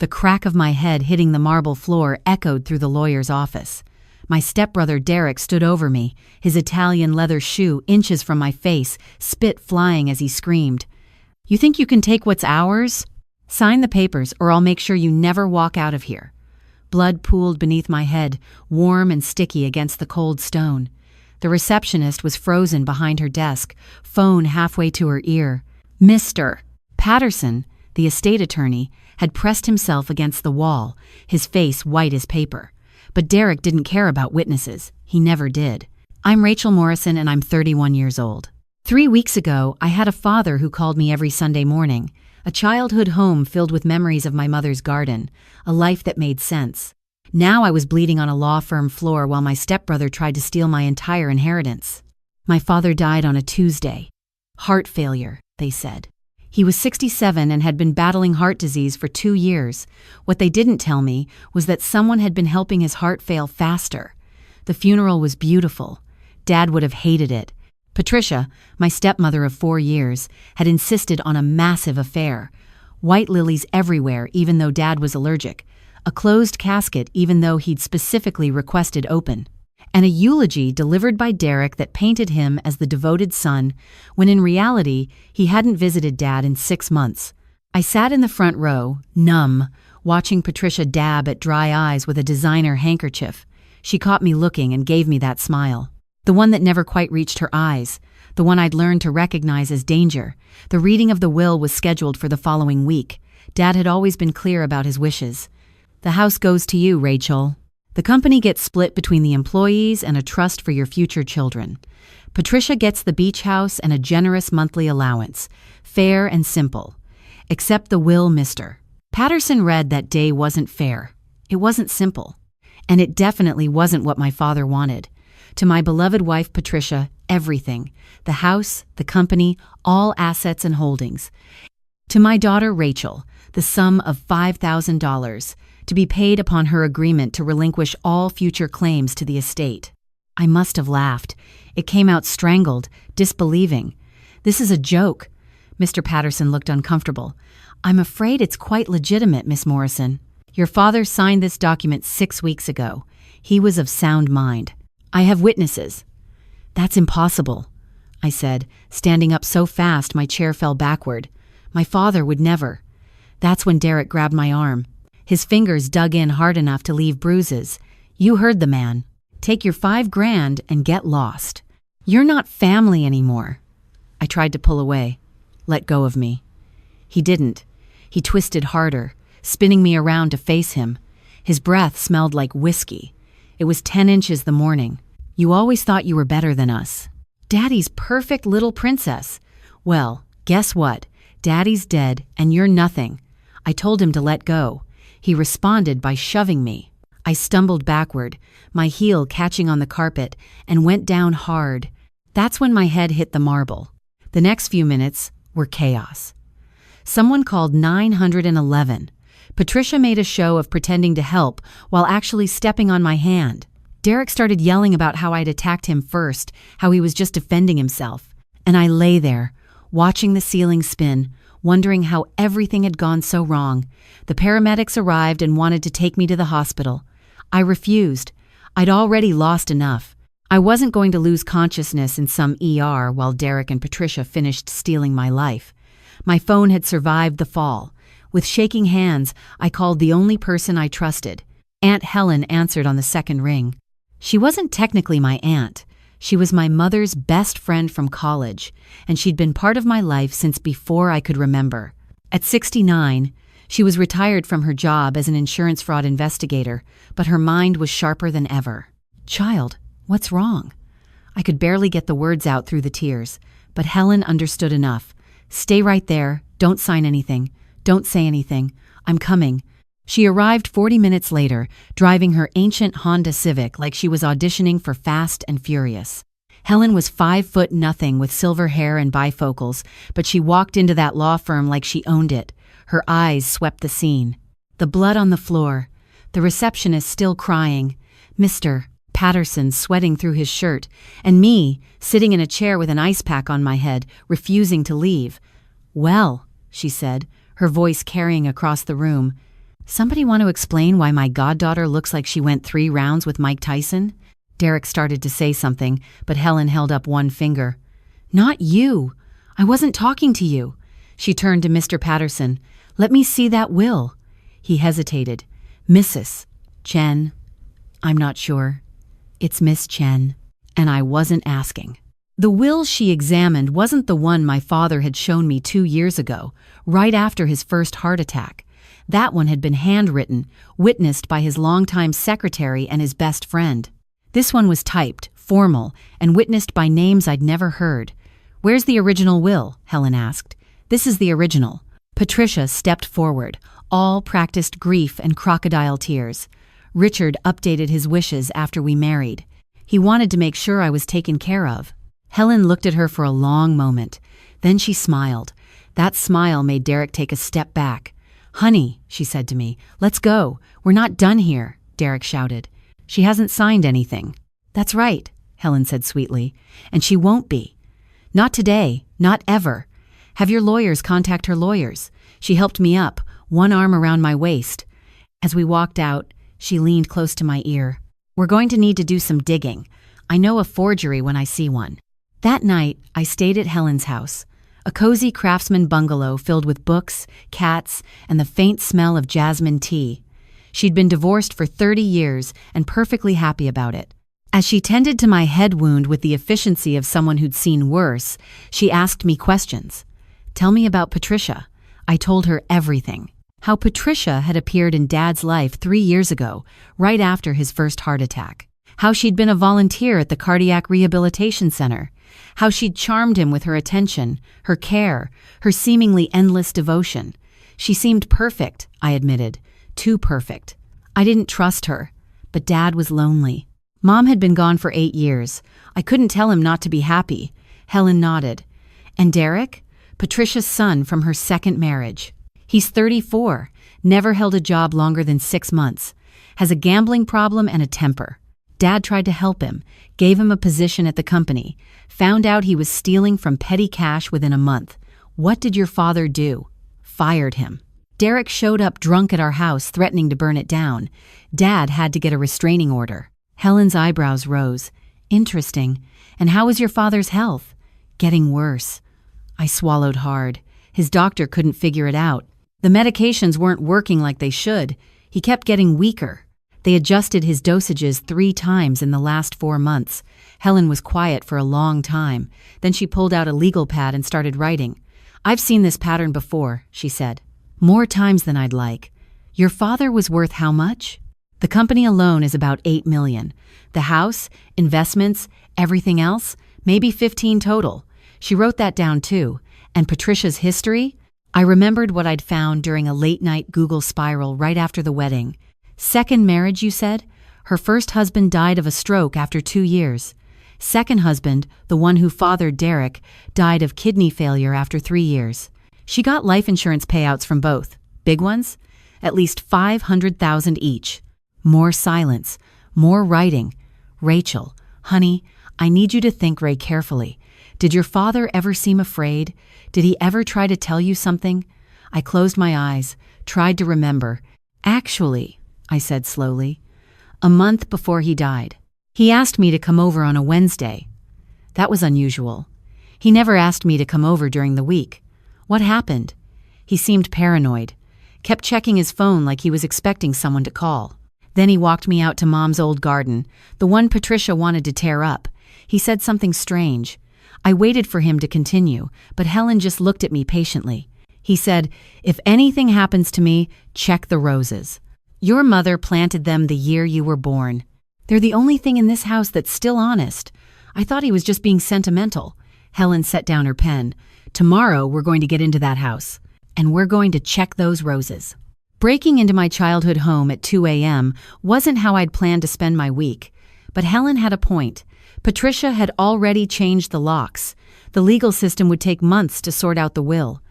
The crack of my head hitting the marble floor echoed through the lawyer's office. My stepbrother Derek stood over me, his Italian leather shoe inches from my face, spit flying as he screamed, "You think you can take what's ours? Sign the papers or I'll make sure you never walk out of here." Blood pooled beneath my head, warm and sticky against the cold stone. The receptionist was frozen behind her desk, phone halfway to her ear. Mr. Patterson, the estate attorney, had pressed himself against the wall, his face white as paper. But Derek didn't care about witnesses. He never did. "I'm Rachel Morrison and I'm 31 years old. 3 weeks ago, I had a father who called me every Sunday morning, a childhood home filled with memories of my mother's garden, a life that made sense. Now I was bleeding on a law firm floor while my stepbrother tried to steal my entire inheritance. My father died on a Tuesday. Heart failure, they said. He was 67 and had been battling heart disease for 2 years. What they didn't tell me was that someone had been helping his heart fail faster. The funeral was beautiful. Dad would have hated it. Patricia, my stepmother of 4 years, had insisted on a massive affair. White lilies everywhere, even though Dad was allergic. A closed casket, even though he'd specifically requested open. And a eulogy delivered by Derek that painted him as the devoted son, when in reality, he hadn't visited Dad in 6 months. I sat in the front row, numb, watching Patricia dab at dry eyes with a designer handkerchief. She caught me looking and gave me that smile. The one that never quite reached her eyes, the one I'd learned to recognize as danger. The reading of the will was scheduled for the following week. Dad had always been clear about his wishes. "The house goes to you, Rachel. The company gets split between the employees and a trust for your future children. Patricia gets the beach house and a generous monthly allowance. Fair and simple. Accept the will, Mr." Patterson read that day wasn't fair. It wasn't simple. And it definitely wasn't what my father wanted. To my beloved wife, Patricia, everything. The house, the company, all assets and holdings. To my daughter, Rachel, the sum of $5,000. To be paid upon her agreement to relinquish all future claims to the estate. I must have laughed. It came out strangled, disbelieving. "This is a joke." Mr. Patterson looked uncomfortable. "I'm afraid it's quite legitimate, Miss Morrison. Your father signed this document 6 weeks ago. He was of sound mind. I have witnesses." "That's impossible," I said, standing up so fast my chair fell backward. "My father would never." That's when Derek grabbed my arm. His fingers dug in hard enough to leave bruises. "You heard the man. Take your $5,000 and get lost. You're not family anymore." I tried to pull away. "Let go of me." He didn't. He twisted harder, spinning me around to face him. His breath smelled like whiskey. It was 10 inches the morning. "You always thought you were better than us. Daddy's perfect little princess. Well, guess what? Daddy's dead and you're nothing." I told him to let go. He responded by shoving me. I stumbled backward, my heel catching on the carpet, and went down hard. That's when my head hit the marble. The next few minutes were chaos. Someone called 911. Patricia made a show of pretending to help while actually stepping on my hand. Derek started yelling about how I'd attacked him first, how he was just defending himself. And I lay there, watching the ceiling spin, wondering how everything had gone so wrong. The paramedics arrived and wanted to take me to the hospital. I refused. I'd already lost enough. I wasn't going to lose consciousness in some ER while Derek and Patricia finished stealing my life. My phone had survived the fall. With shaking hands, I called the only person I trusted. Aunt Helen answered on the second ring. She wasn't technically my aunt. She was my mother's best friend from college, and she'd been part of my life since before I could remember. At 69, she was retired from her job as an insurance fraud investigator, but her mind was sharper than ever. "Child, what's wrong?" I could barely get the words out through the tears, but Helen understood enough. "Stay right there. Don't sign anything. Don't say anything. I'm coming." She arrived 40 minutes later, driving her ancient Honda Civic like she was auditioning for Fast and Furious. Helen was 5'0" with silver hair and bifocals, but she walked into that law firm like she owned it. Her eyes swept the scene. The blood on the floor, the receptionist still crying, Mr. Patterson sweating through his shirt, and me sitting in a chair with an ice pack on my head, refusing to leave. "Well," she said, her voice carrying across the room, Somebody want to explain why my goddaughter looks like she went 3 rounds with Mike Tyson? Derek started to say something, but Helen held up one finger. Not you. I wasn't talking to you. She turned to Mr. Patterson. Let me see that will. He hesitated. Mrs. Chen. I'm not sure. It's Miss Chen. And I wasn't asking. The will she examined wasn't the one my father had shown me 2 years ago, right after his first heart attack. That one had been handwritten, witnessed by his longtime secretary and his best friend. This one was typed, formal, and witnessed by names I'd never heard. Where's the original will? Helen asked. This is the original. Patricia stepped forward, all practiced grief and crocodile tears. Richard updated his wishes after we married. He wanted to make sure I was taken care of. Helen looked at her for a long moment. Then she smiled. That smile made Derek take a step back. Honey, she said to me, let's go. We're not done here, Derek shouted. She hasn't signed anything. That's right, Helen said sweetly. And she won't be. Not today, not ever. Have your lawyers contact her lawyers. She helped me up, one arm around my waist. As we walked out, she leaned close to my ear. We're going to need to do some digging. I know a forgery when I see one. That night, I stayed at Helen's house, a cozy craftsman bungalow filled with books, cats, and the faint smell of jasmine tea. She'd been divorced for 30 years and perfectly happy about it. As she tended to my head wound with the efficiency of someone who'd seen worse, she asked me questions. Tell me about Patricia. I told her everything. How Patricia had appeared in Dad's life 3 years ago, right after his first heart attack. How she'd been a volunteer at the Cardiac Rehabilitation Center. How she'd charmed him with her attention, her care, her seemingly endless devotion. She seemed perfect, I admitted. Too perfect. I didn't trust her, but Dad was lonely. Mom had been gone for 8 years. I couldn't tell him not to be happy. Helen nodded. And Derek? Patricia's son from her second marriage. He's 34, never held a job longer than 6 months, has a gambling problem and a temper. Dad tried to help him, gave him a position at the company, found out he was stealing from petty cash within a month. What did your father do? Fired him. Derek showed up drunk at our house, threatening to burn it down. Dad had to get a restraining order. Helen's eyebrows rose. Interesting. And how was your father's health? Getting worse. I swallowed hard. His doctor couldn't figure it out. The medications weren't working like they should. He kept getting weaker. They adjusted his dosages 3 times in the last 4 months. Helen was quiet for a long time. Then she pulled out a legal pad and started writing. I've seen this pattern before, she said. More times than I'd like. Your father was worth how much? The company alone is about $8 million. The house, investments, everything else, maybe 15 total. She wrote that down too. And Patricia's history? I remembered what I'd found during a late-night Google spiral right after the wedding. Second marriage, you said? Her first husband died of a stroke after 2 years. Second husband, the one who fathered Derek, died of kidney failure after 3 years. She got life insurance payouts from both. Big ones? At least $500,000 each. More silence. More writing. Rachel, honey, I need you to think very carefully. Did your father ever seem afraid? Did he ever try to tell you something? I closed my eyes, tried to remember. Actually, I said slowly, a month before he died. He asked me to come over on a Wednesday. That was unusual. He never asked me to come over during the week. What happened? He seemed paranoid, kept checking his phone like he was expecting someone to call. Then he walked me out to Mom's old garden, the one Patricia wanted to tear up. He said something strange. I waited for him to continue, but Helen just looked at me patiently. He said, if anything happens to me, check the roses. Your mother planted them the year you were born. They're the only thing in this house that's still honest. I thought he was just being sentimental. Helen set down her pen. Tomorrow we're going to get into that house, and we're going to check those roses. Breaking into my childhood home at 2 a.m. wasn't how I'd planned to spend my week. But Helen had a point. Patricia had already changed the locks. The legal system would take months to sort out the will.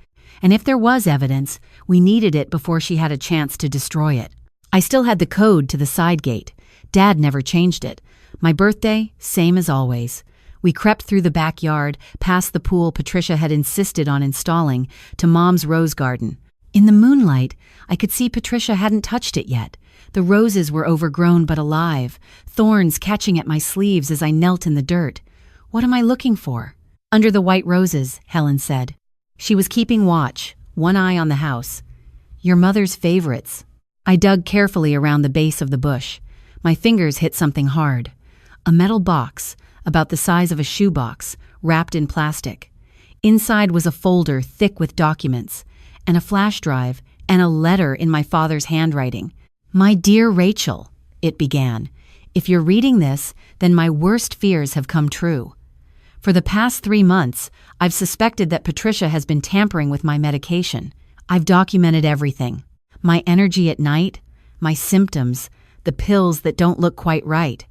And if there was evidence, we needed it before she had a chance to destroy it. I still had the code to the side gate. Dad never changed it. My birthday, same as always. We crept through the backyard, past the pool Patricia had insisted on installing, to Mom's rose garden. In the moonlight, I could see Patricia hadn't touched it yet. The roses were overgrown but alive, thorns catching at my sleeves as I knelt in the dirt. What am I looking for? Under the white roses, Helen said. She was keeping watch, one eye on the house. Your mother's favorites. I dug carefully around the base of the bush. My fingers hit something hard. A metal box, about the size of a shoebox, wrapped in plastic. Inside was a folder thick with documents, and a flash drive, and a letter in my father's handwriting. My dear Rachel, it began. If you're reading this, then my worst fears have come true. For the past 3 months, I've suspected that Patricia has been tampering with my medication. I've documented everything. My energy at night, my symptoms, the pills that don't look quite right.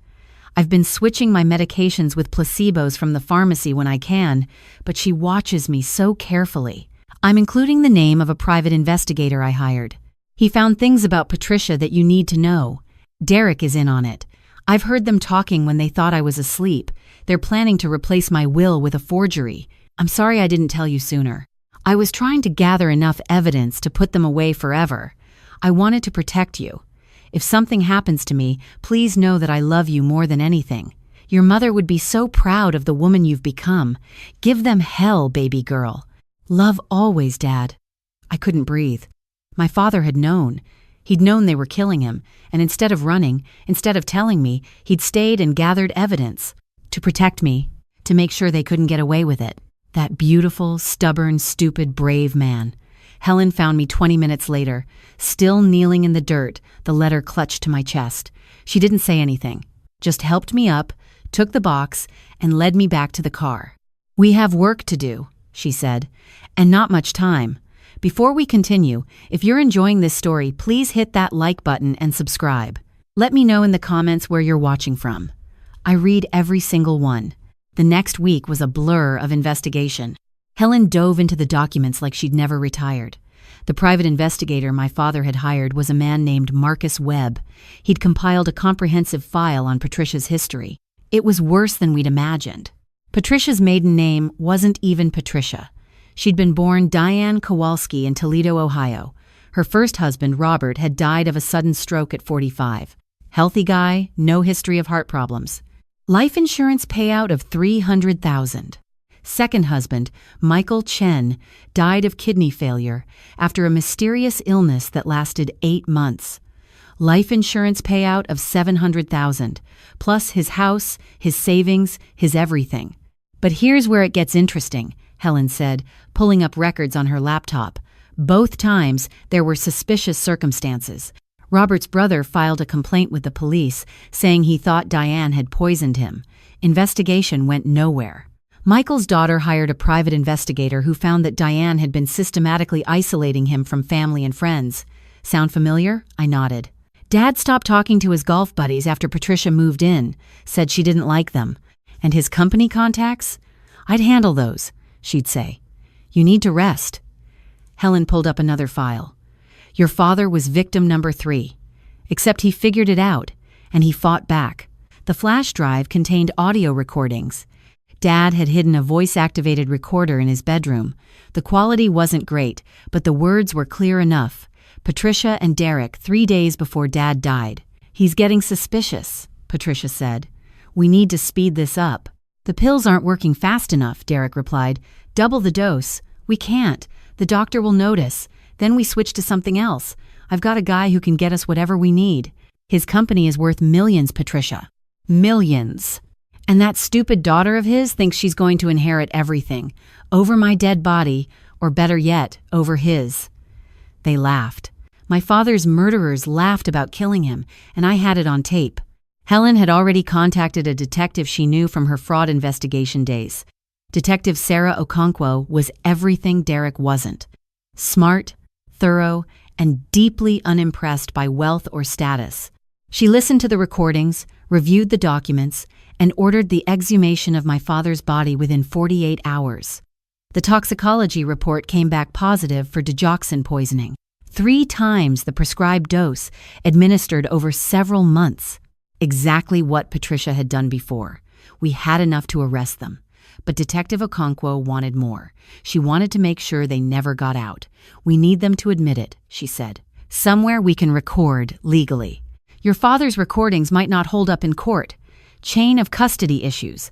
I've been switching my medications with placebos from the pharmacy when I can, but she watches me so carefully. I'm including the name of a private investigator I hired. He found things about Patricia that you need to know. Derek is in on it. I've heard them talking when they thought I was asleep. They're planning to replace my will with a forgery. I'm sorry I didn't tell you sooner. I was trying to gather enough evidence to put them away forever. I wanted to protect you. If something happens to me, please know that I love you more than anything. Your mother would be so proud of the woman you've become. Give them hell, baby girl. Love always, Dad. I couldn't breathe. My father had known. He'd known they were killing him, and instead of running, instead of telling me, he'd stayed and gathered evidence. To protect me, to make sure they couldn't get away with it. That beautiful, stubborn, stupid, brave man. Helen found me 20 minutes later, still kneeling in the dirt, the letter clutched to my chest. She didn't say anything, just helped me up, took the box, and led me back to the car. We have work to do, she said, and not much time. Before we continue, if you're enjoying this story, please hit that like button and subscribe. Let me know in the comments where you're watching from. I read every single one. The next week was a blur of investigation. Helen dove into the documents like she'd never retired. The private investigator my father had hired was a man named Marcus Webb. He'd compiled a comprehensive file on Patricia's history. It was worse than we'd imagined. Patricia's maiden name wasn't even Patricia. She'd been born Diane Kowalski in Toledo, Ohio. Her first husband, Robert, had died of a sudden stroke at 45. Healthy guy, no history of heart problems. Life insurance payout of $300,000. Second husband, Michael Chen, died of kidney failure after a mysterious illness that lasted 8 months. Life insurance payout of $700,000, plus his house, his savings, his everything. But here's where it gets interesting, Helen said, pulling up records on her laptop. Both times, there were suspicious circumstances. Robert's brother filed a complaint with the police, saying he thought Diane had poisoned him. Investigation went nowhere. Michael's daughter hired a private investigator who found that Diane had been systematically isolating him from family and friends. Sound familiar? I nodded. Dad stopped talking to his golf buddies after Patricia moved in, said she didn't like them. And his company contacts? I'd handle those, she'd say. You need to rest. Helen pulled up another file. Your father was victim number 3. Except he figured it out, and he fought back. The flash drive contained audio recordings. Dad had hidden a voice-activated recorder in his bedroom. The quality wasn't great, but the words were clear enough. Patricia and Derek 3 days before Dad died. He's getting suspicious, Patricia said. We need to speed this up. The pills aren't working fast enough, Derek replied. Double the dose. We can't. The doctor will notice. Then we switch to something else. I've got a guy who can get us whatever we need. His company is worth millions, Patricia. Millions. And that stupid daughter of his thinks she's going to inherit everything. Over my dead body, or better yet, over his. They laughed. My father's murderers laughed about killing him, and I had it on tape. Helen had already contacted a detective she knew from her fraud investigation days. Detective Sarah Okonkwo was everything Derek wasn't. Smart, thorough, and deeply unimpressed by wealth or status. She listened to the recordings, reviewed the documents, and ordered the exhumation of my father's body within 48 hours. The toxicology report came back positive for digoxin poisoning. 3 times the prescribed dose, administered over several months. Exactly what Patricia had done before. We had enough to arrest them. But Detective Okonkwo wanted more. She wanted to make sure they never got out. "We need them to admit it," she said. "Somewhere we can record legally. Your father's recordings might not hold up in court. Chain of custody issues."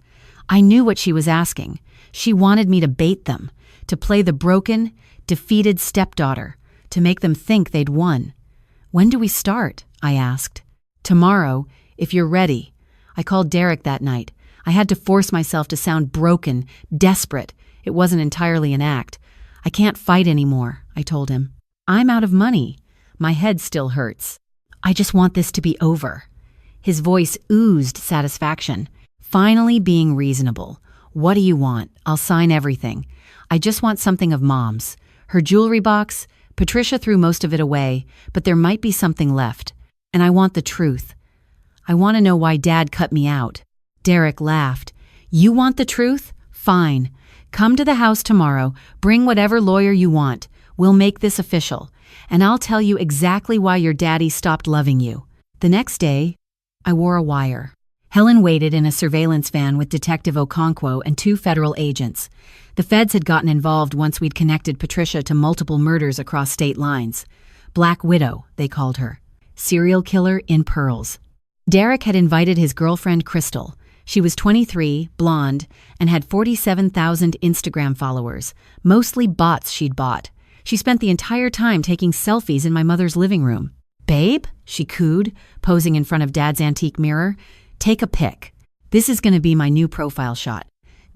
I knew what she was asking. She wanted me to bait them, to play the broken, defeated stepdaughter, to make them think they'd won. "When do we start?" I asked. "Tomorrow, if you're ready." I called Derek that night. I had to force myself to sound broken, desperate. It wasn't entirely an act. "I can't fight anymore," I told him. "I'm out of money. My head still hurts. I just want this to be over." His voice oozed satisfaction. Finally being reasonable. "What do you want? I'll sign everything. I just want something of Mom's. Her jewelry box, Patricia threw most of it away, but there might be something left. And I want the truth. I want to know why Dad cut me out." Derek laughed. "You want the truth? Fine. Come to the house tomorrow, bring whatever lawyer you want. We'll make this official. And I'll tell you exactly why your daddy stopped loving you." The next day, I wore a wire. Helen waited in a surveillance van with Detective Okonkwo and 2 federal agents. The feds had gotten involved once we'd connected Patricia to multiple murders across state lines. Black Widow, they called her. Serial killer in pearls. Derek had invited his girlfriend Crystal. She was 23, blonde, and had 47,000 Instagram followers, mostly bots she'd bought. She spent the entire time taking selfies in my mother's living room. "Babe," she cooed, posing in front of Dad's antique mirror, "take a pic. This is going to be my new profile shot."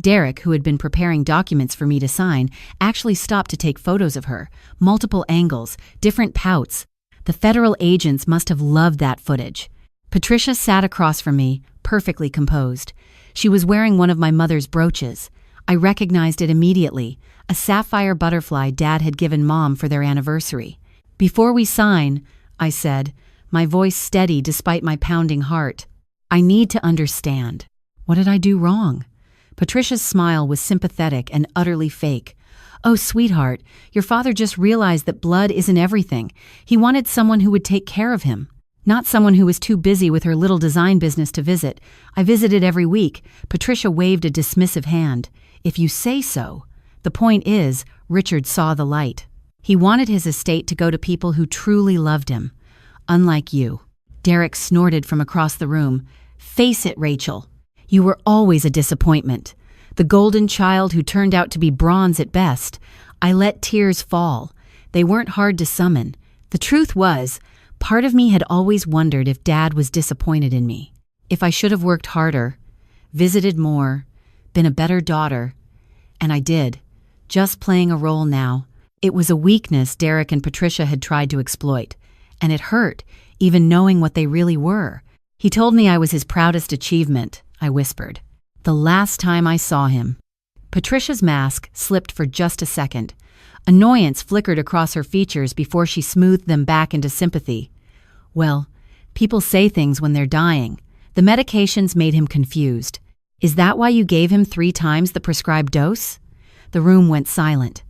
Derek, who had been preparing documents for me to sign, actually stopped to take photos of her, multiple angles, different pouts. The federal agents must have loved that footage. Patricia sat across from me, perfectly composed. She was wearing one of my mother's brooches. I recognized it immediately, a sapphire butterfly Dad had given Mom for their anniversary. "Before we sign," I said, my voice steady despite my pounding heart, "I need to understand. What did I do wrong?" Patricia's smile was sympathetic and utterly fake. "Oh, sweetheart, your father just realized that blood isn't everything. He wanted someone who would take care of him. Not someone who was too busy with her little design business to visit. I visited every week." Patricia waved a dismissive hand. "If you say so. The point is, Richard saw the light. He wanted his estate to go to people who truly loved him. Unlike you." Derek snorted from across the room. "Face it, Rachel. You were always a disappointment. The golden child who turned out to be bronze at best. I let tears fall. They weren't hard to summon. The truth was, part of me had always wondered if Dad was disappointed in me. If I should have worked harder, visited more, been a better daughter. And I did. Just playing a role now. It was a weakness Derek and Patricia had tried to exploit. And it hurt, even knowing what they really were. He told me I was his proudest achievement, I whispered. The last time I saw him. Patricia's mask slipped for just a second. Annoyance flickered across her features before she smoothed them back into sympathy. "Well, people say things when they're dying." The medications made him confused. "Is that why you gave him 3 times the prescribed dose?" The room went silent.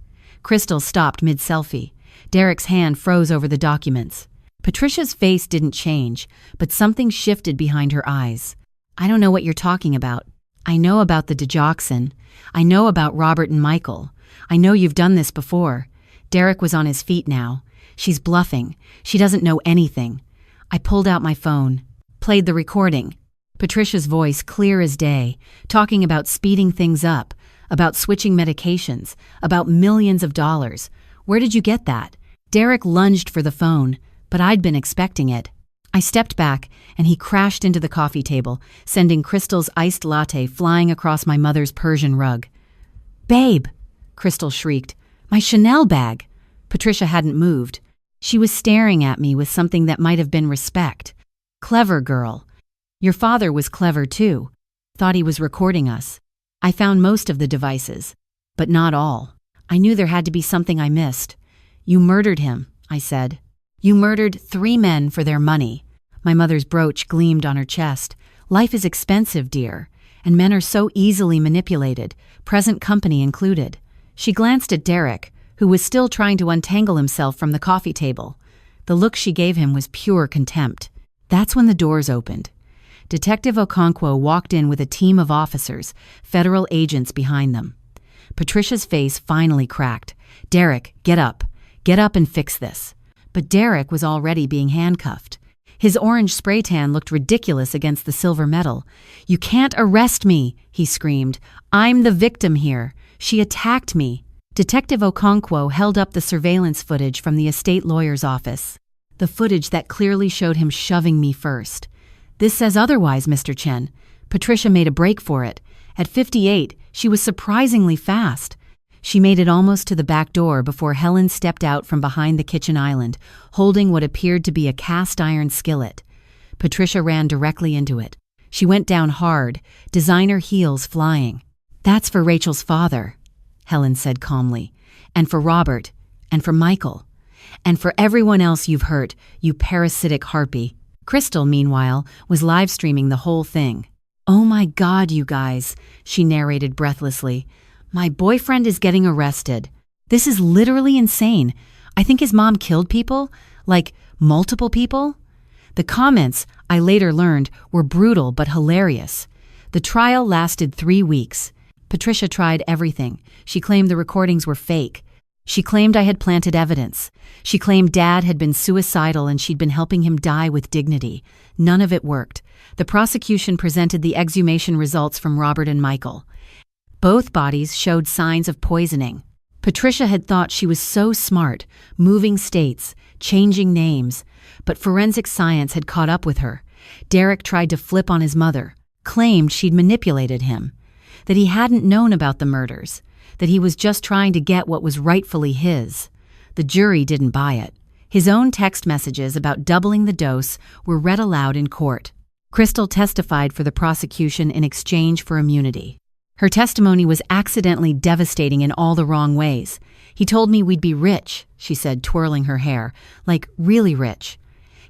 Crystal stopped mid-selfie. Derek's hand froze over the documents. Patricia's face didn't change, but something shifted behind her eyes. "I don't know what you're talking about. I know about the digoxin. I know about Robert and Michael. I know you've done this before." Derek was on his feet now. "She's bluffing. She doesn't know anything." I pulled out my phone, played the recording. Patricia's voice clear as day, talking about speeding things up, about switching medications, about millions of dollars. "Where did you get that?" Derek lunged for the phone, but I'd been expecting it. I stepped back, and he crashed into the coffee table, sending Crystal's iced latte flying across my mother's Persian rug. "Babe!" Crystal shrieked. "My Chanel bag!" Patricia hadn't moved. She was staring at me with something that might have been respect. "Clever girl. Your father was clever too. Thought he was recording us. I found most of the devices, but not all. I knew there had to be something I missed. You murdered him," I said. "You murdered 3 men for their money." My mother's brooch gleamed on her chest. "Life is expensive, dear, and men are so easily manipulated, present company included." She glanced at Derek, who was still trying to untangle himself from the coffee table. The look she gave him was pure contempt. That's when the doors opened. Detective Okonkwo walked in with a team of officers, federal agents behind them. Patricia's face finally cracked. "Derek, get up. Get up and fix this." But Derek was already being handcuffed. His orange spray tan looked ridiculous against the silver metal. "You can't arrest me," he screamed. "I'm the victim here. She attacked me." Detective Okonkwo held up the surveillance footage from the estate lawyer's office. The footage that clearly showed him shoving me first. "This says otherwise, Mr. Chen." Patricia made a break for it. At 58, she was surprisingly fast. She made it almost to the back door before Helen stepped out from behind the kitchen island, holding what appeared to be a cast-iron skillet. Patricia ran directly into it. She went down hard, designer heels flying. "That's for Rachel's father," Helen said calmly, "and for Robert, and for Michael, and for everyone else you've hurt, you parasitic harpy." Crystal, meanwhile, was live-streaming the whole thing. "Oh my God, you guys," she narrated breathlessly. "My boyfriend is getting arrested. This is literally insane. I think his mom killed people, like multiple people." The comments, I later learned, were brutal but hilarious. The trial lasted 3 weeks. Patricia tried everything. She claimed the recordings were fake. She claimed I had planted evidence. She claimed Dad had been suicidal and she'd been helping him die with dignity. None of it worked. The prosecution presented the exhumation results from Robert and Michael. Both bodies showed signs of poisoning. Patricia had thought she was so smart, moving states, changing names, but forensic science had caught up with her. Derek tried to flip on his mother, claimed she'd manipulated him, that he hadn't known about the murders, that he was just trying to get what was rightfully his. The jury didn't buy it. His own text messages about doubling the dose were read aloud in court. Crystal testified for the prosecution in exchange for immunity. Her testimony was accidentally devastating in all the wrong ways. "He told me we'd be rich," she said, twirling her hair, "like really rich.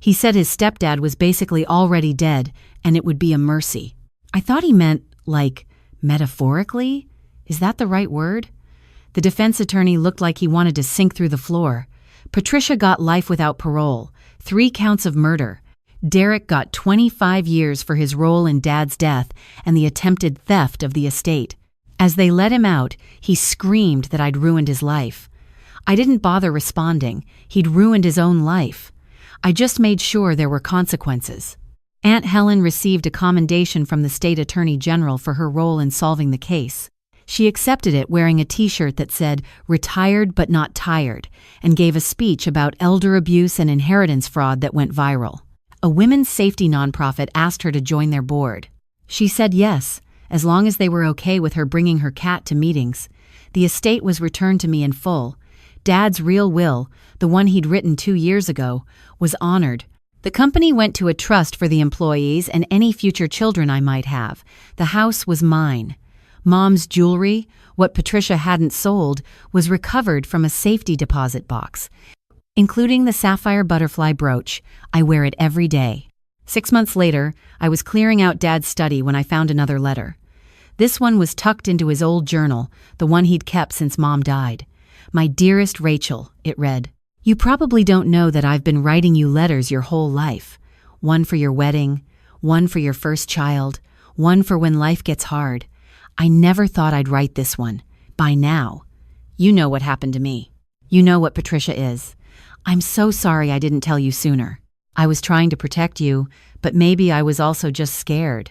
He said his stepdad was basically already dead and it would be a mercy." I thought he meant, like, metaphorically? Is that the right word? The defense attorney looked like he wanted to sink through the floor. Patricia got life without parole, 3 counts of murder. Derek got 25 years for his role in Dad's death and the attempted theft of the estate. As they let him out, he screamed that I'd ruined his life. I didn't bother responding. He'd ruined his own life. I just made sure there were consequences. Aunt Helen received a commendation from the state attorney general for her role in solving the case. She accepted it wearing a t-shirt that said, "Retired but not tired," and gave a speech about elder abuse and inheritance fraud that went viral. A women's safety nonprofit asked her to join their board. She said yes, as long as they were okay with her bringing her cat to meetings. The estate was returned to me in full. Dad's real will, the one he'd written 2 years ago, was honored. The company went to a trust for the employees and any future children I might have. The house was mine. Mom's jewelry, what Patricia hadn't sold, was recovered from a safety deposit box, including the sapphire butterfly brooch. I wear it every day. 6 months later, I was clearing out Dad's study when I found another letter. This one was tucked into his old journal, the one he'd kept since Mom died. "My dearest Rachel," it read, "you probably don't know that I've been writing you letters your whole life. One for your wedding, one for your first child, one for when life gets hard. I never thought I'd write this one. By now. You know what happened to me. You know what Patricia is. I'm so sorry I didn't tell you sooner. I was trying to protect you, but maybe I was also just scared.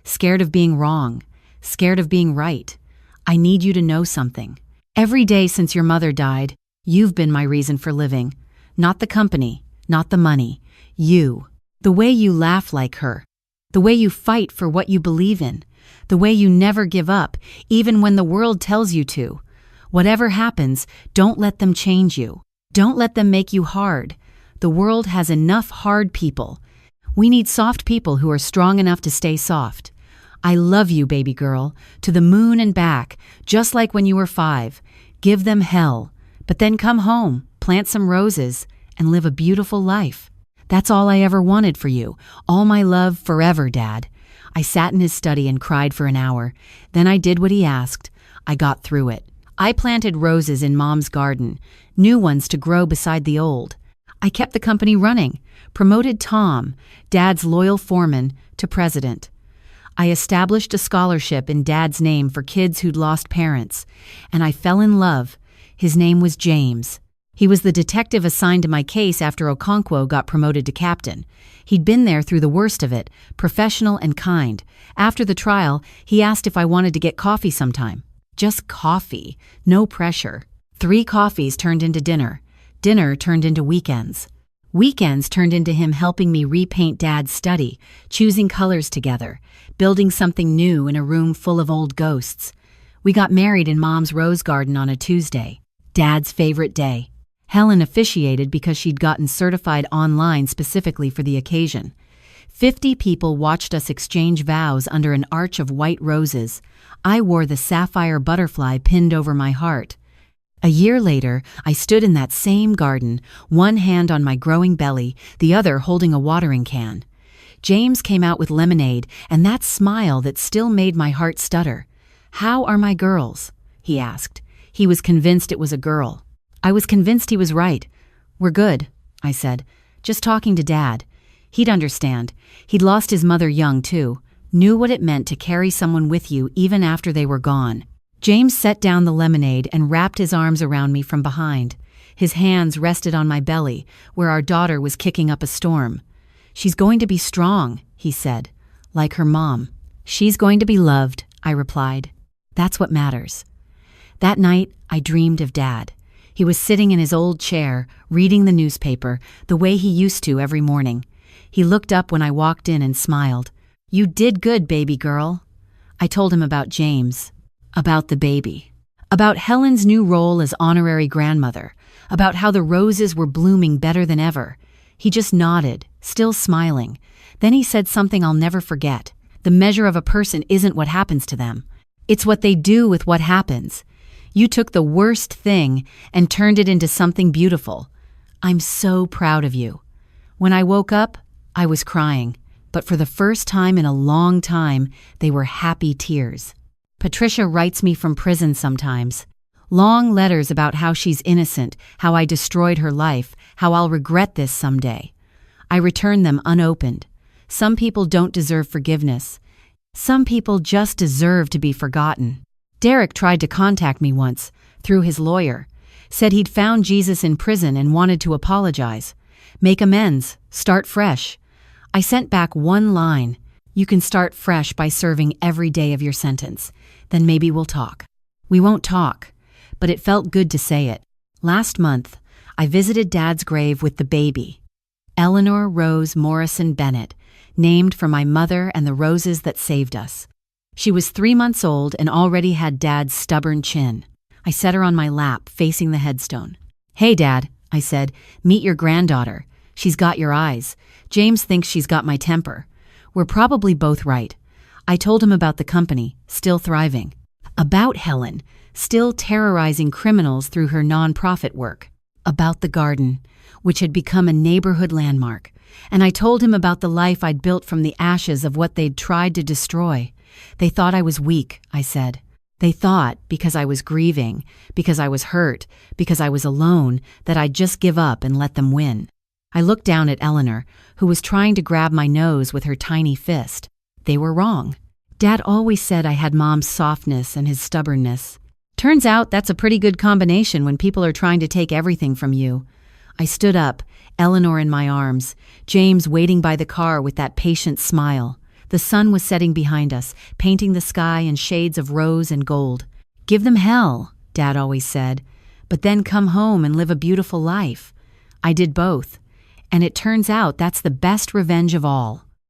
Scared of being wrong. Scared of being right. I need you to know something. Every day since your mother died, you've been my reason for living. Not the company, not the money. You. The way you laugh like her. The way you fight for what you believe in. The way you never give up, even when the world tells you to. Whatever happens, don't let them change you. Don't let them make you hard. The world has enough hard people. We need soft people who are strong enough to stay soft. I love you, baby girl, to the moon and back, just like when you were 5. Give them hell, but then come home, plant some roses, and live a beautiful life. That's all I ever wanted for you. All my love forever, Dad." I sat in his study and cried for an hour. Then I did what he asked. I got through it. I planted roses in Mom's garden, new ones to grow beside the old. I kept the company running, promoted Tom, Dad's loyal foreman, to president. I established a scholarship in Dad's name for kids who'd lost parents, and I fell in love. His name was James. He was the detective assigned to my case after Okonkwo got promoted to captain. He'd been there through the worst of it, professional and kind. After the trial, he asked if I wanted to get coffee sometime. Just coffee, no pressure. 3 coffees turned into dinner. Dinner turned into weekends. Weekends turned into him helping me repaint Dad's study, choosing colors together, building something new in a room full of old ghosts. We got married in Mom's rose garden on a Tuesday, Dad's favorite day. Helen officiated because she'd gotten certified online specifically for the occasion. 50 people watched us exchange vows under an arch of white roses. I wore the sapphire butterfly pinned over my heart. A year later, I stood in that same garden, one hand on my growing belly, the other holding a watering can. James came out with lemonade and that smile that still made my heart stutter. "How are my girls?" he asked. He was convinced it was a girl. I was convinced he was right. "We're good," I said. "Just talking to Dad." He'd understand. He'd lost his mother young, too. Knew what it meant to carry someone with you even after they were gone. James set down the lemonade and wrapped his arms around me from behind. His hands rested on my belly, where our daughter was kicking up a storm. "She's going to be strong," he said, "like her mom." "She's going to be loved," I replied. "That's what matters." That night, I dreamed of Dad. He was sitting in his old chair, reading the newspaper, the way he used to every morning. He looked up when I walked in and smiled. "You did good, baby girl." I told him about James, about the baby, about Helen's new role as honorary grandmother, about how the roses were blooming better than ever. He just nodded, still smiling. Then he said something I'll never forget. "The measure of a person isn't what happens to them. It's what they do with what happens. You took the worst thing and turned it into something beautiful. I'm so proud of you." When I woke up, I was crying, but for the first time in a long time, they were happy tears. Patricia writes me from prison sometimes. Long letters about how she's innocent, how I destroyed her life, how I'll regret this someday. I return them unopened. Some people don't deserve forgiveness. Some people just deserve to be forgotten. Derek tried to contact me once, through his lawyer. Said he'd found Jesus in prison and wanted to apologize. Make amends, start fresh. I sent back one line. "You can start fresh by serving every day of your sentence. Then maybe we'll talk." We won't talk, but it felt good to say it. Last month, I visited Dad's grave with the baby. Eleanor Rose Morrison Bennett, named for my mother and the roses that saved us. She was 3 months old and already had Dad's stubborn chin. I set her on my lap, facing the headstone. "Hey, Dad," I said, "meet your granddaughter. She's got your eyes. James thinks she's got my temper. We're probably both right." I told him about the company, still thriving. About Helen, still terrorizing criminals through her nonprofit work. About the garden, which had become a neighborhood landmark. And I told him about the life I'd built from the ashes of what they'd tried to destroy. "They thought I was weak," I said. "They thought, because I was grieving, because I was hurt, because I was alone, that I'd just give up and let them win." I looked down at Eleanor, who was trying to grab my nose with her tiny fist. They were wrong. Dad always said I had Mom's softness and his stubbornness. Turns out that's a pretty good combination when people are trying to take everything from you. I stood up, Eleanor in my arms, James waiting by the car with that patient smile. The sun was setting behind us, painting the sky in shades of rose and gold. "Give them hell," Dad always said, "but then come home and live a beautiful life." I did both, and it turns out that's the best revenge of all.